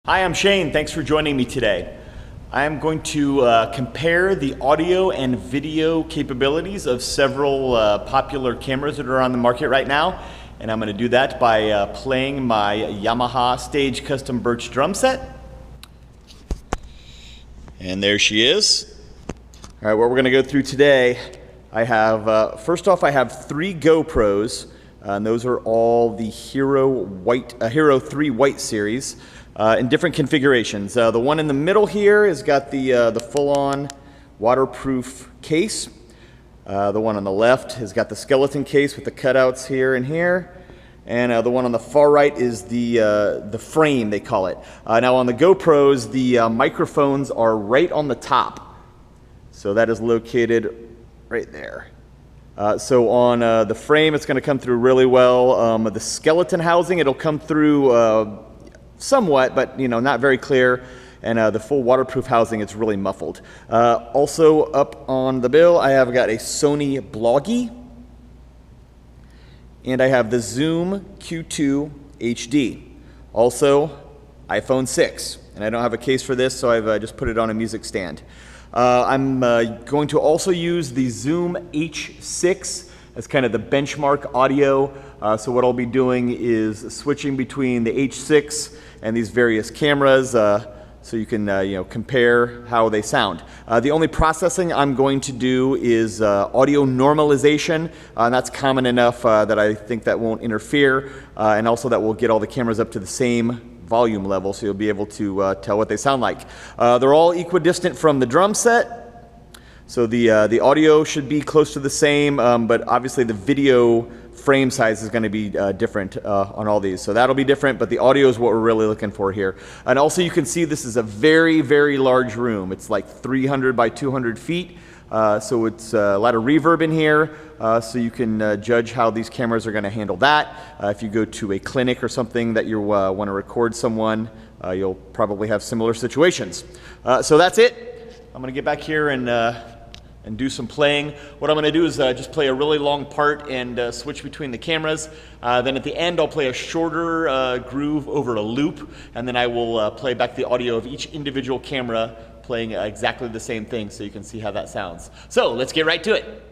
Hi, I'm Shane. Thanks for joining me today. I am going to compare the audio and video capabilities of several popular cameras that are on the market right now. And I'm going to do that by playing my Yamaha Stage Custom Birch drum set. And there she is. All right, what we're going to go through today, I have, first off, I have 3 GoPros. And those are all the Hero3 White series. In different configurations. The one in the middle here has got the full-on waterproof case. The one on the left has got the skeleton case with the cutouts here and here. And the one on the far right is the frame, they call it. Now on the GoPros, the microphones are right on the top. So that is located right there. So on the frame, it's going to come through really well. The skeleton housing, it'll come through somewhat, but not very clear, and the full waterproof housing, it's really muffled. Also up on the bill, I have got a Sony Bloggie, and I have the Zoom Q2HD. Also, iPhone 6, and I don't have a case for this, so I've just put it on a music stand. I'm going to also use the Zoom H6 as kind of the benchmark audio. So what I'll be doing is switching between the H6 and these various cameras so you can compare how they sound. The only processing I'm going to do is audio normalization, and that's common enough that I think that won't interfere, and also that will get all the cameras up to the same volume level, so you'll be able to tell what they sound like. They're all equidistant from the drum set. So the audio should be close to the same, but obviously the video frame size is going to be different on all these. So that'll be different, but the audio is what we're really looking for here. And also you can see this is a very, very large room. It's like 300 by 200 feet. So it's a lot of reverb in here, so you can judge how these cameras are going to handle that. If you go to a clinic or something that you want to record someone, you'll probably have similar situations. So that's it. I'm going to get back here and do some playing. What I'm going to do is just play a really long part and switch between the cameras. Then at the end I'll play a shorter groove over a loop, and then I will play back the audio of each individual camera playing exactly the same thing so you can see how that sounds. So let's get right to it.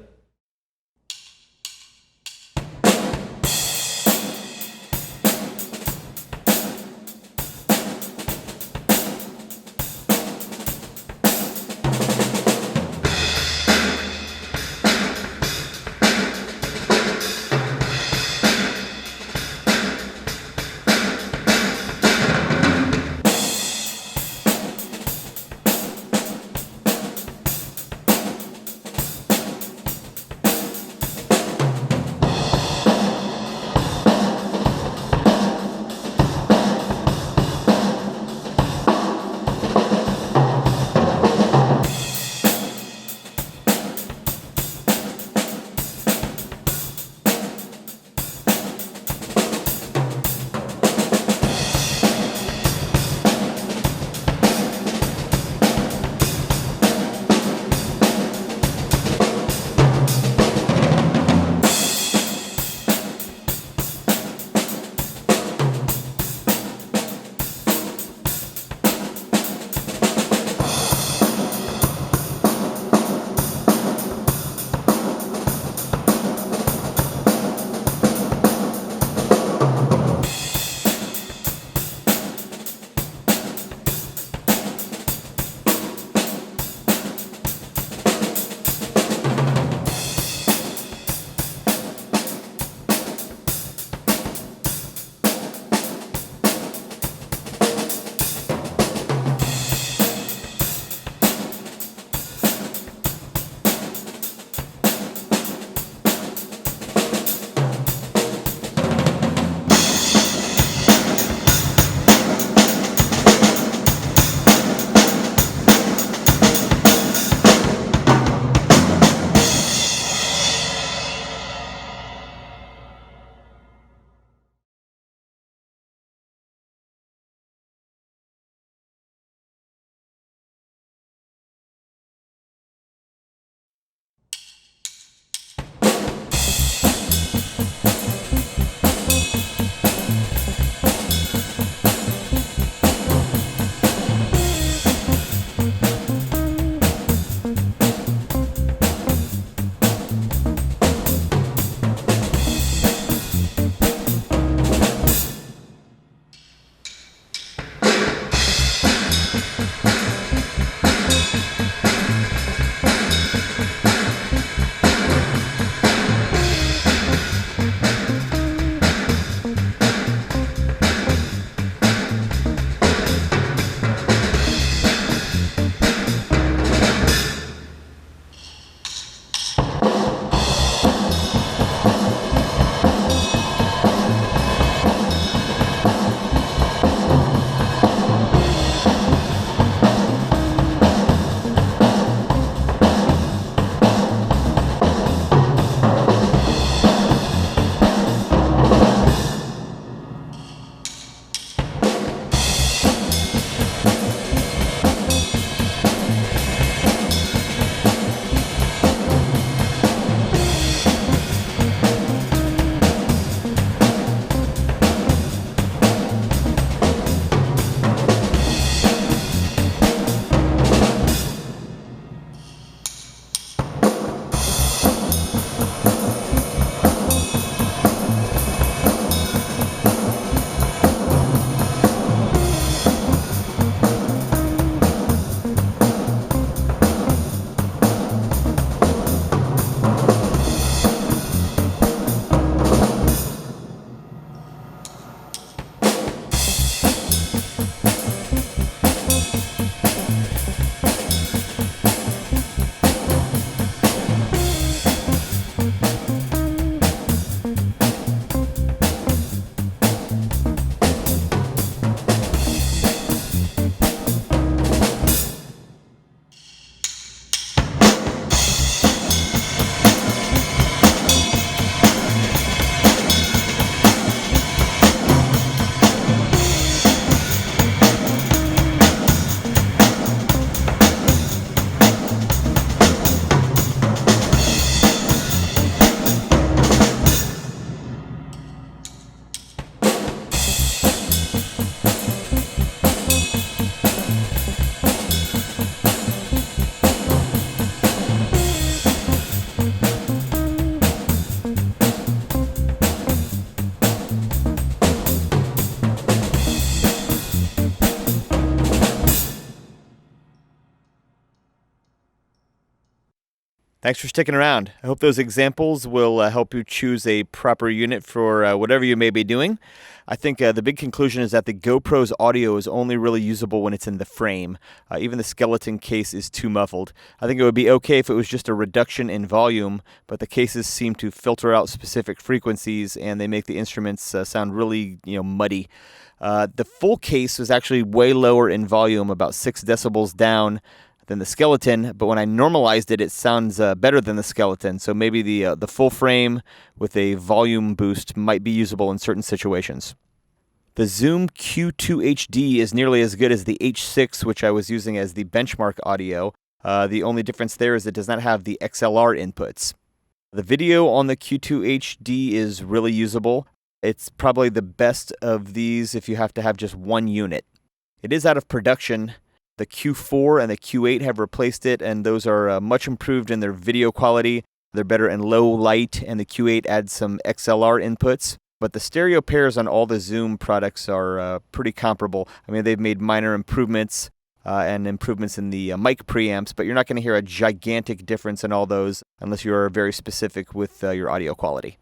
Thanks for sticking around. I hope those examples will help you choose a proper unit for whatever you may be doing. I think the big conclusion is that the GoPro's audio is only really usable when it's in the frame. Even the skeleton case is too muffled. I think it would be okay if it was just a reduction in volume, but the cases seem to filter out specific frequencies and they make the instruments sound really, muddy. The full case was actually way lower in volume, about 6 decibels down than the skeleton, but when I normalized it, it sounds better than the skeleton. So maybe the full frame with a volume boost might be usable in certain situations. The Zoom Q2HD is nearly as good as the H6, which I was using as the benchmark audio. The only difference there is it does not have the XLR inputs. The video on the Q2HD is really usable. It's probably the best of these if you have to have just one unit. It is out of production. The Q4 and the Q8 have replaced it, and those are much improved in their video quality. They're better in low light, and the Q8 adds some XLR inputs. But the stereo pairs on all the Zoom products are pretty comparable. I mean, they've made minor improvements and improvements in the mic preamps, but you're not going to hear a gigantic difference in all those unless you're very specific with your audio quality.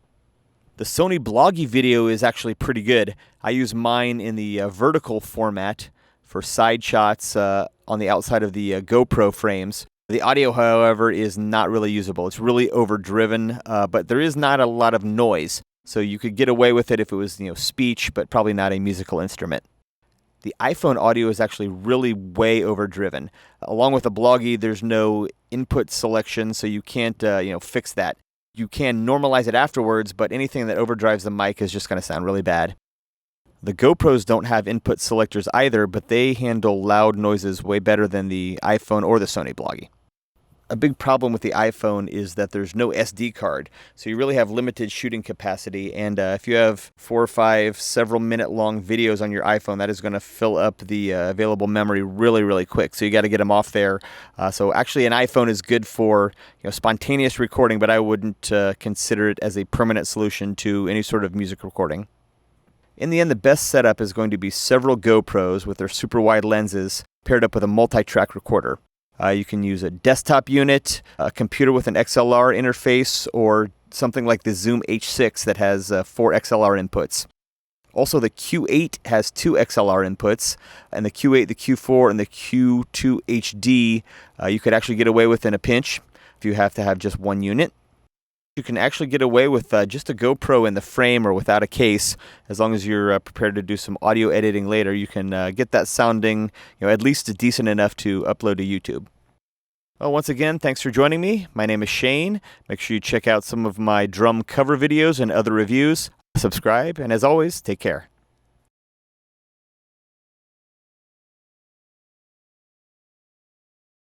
The Sony Bloggie video is actually pretty good. I use mine in the vertical format for side shots on the outside of the GoPro frames. The audio, however, is not really usable. It's really overdriven, but there is not a lot of noise. So you could get away with it if it was, speech, but probably not a musical instrument. The iPhone audio is actually really way overdriven. Along with the Bloggie, there's no input selection, so you can't, fix that. You can normalize it afterwards, but anything that overdrives the mic is just going to sound really bad. The GoPros don't have input selectors either, but they handle loud noises way better than the iPhone or the Sony Bloggie. A big problem with the iPhone is that there's no SD card, so you really have limited shooting capacity, and if you have 4 or 5 several minute long videos on your iPhone, that is going to fill up the available memory really, really quick, so you got to get them off there. So actually an iPhone is good for spontaneous recording, but I wouldn't consider it as a permanent solution to any sort of music recording. In the end, the best setup is going to be several GoPros with their super wide lenses paired up with a multi-track recorder. You can use a desktop unit, a computer with an XLR interface, or something like the Zoom H6 that has 4 XLR inputs. Also, the Q8 has 2 XLR inputs, and the Q8, the Q4, and the Q2HD you could actually get away with in a pinch if you have to have just one unit. You can actually get away with just a GoPro in the frame or without a case, as long as you're prepared to do some audio editing later. You can get that sounding, at least decent enough to upload to YouTube. Well, once again, thanks for joining me. My name is Shane. Make sure you check out some of my drum cover videos and other reviews. Subscribe, and as always, take care.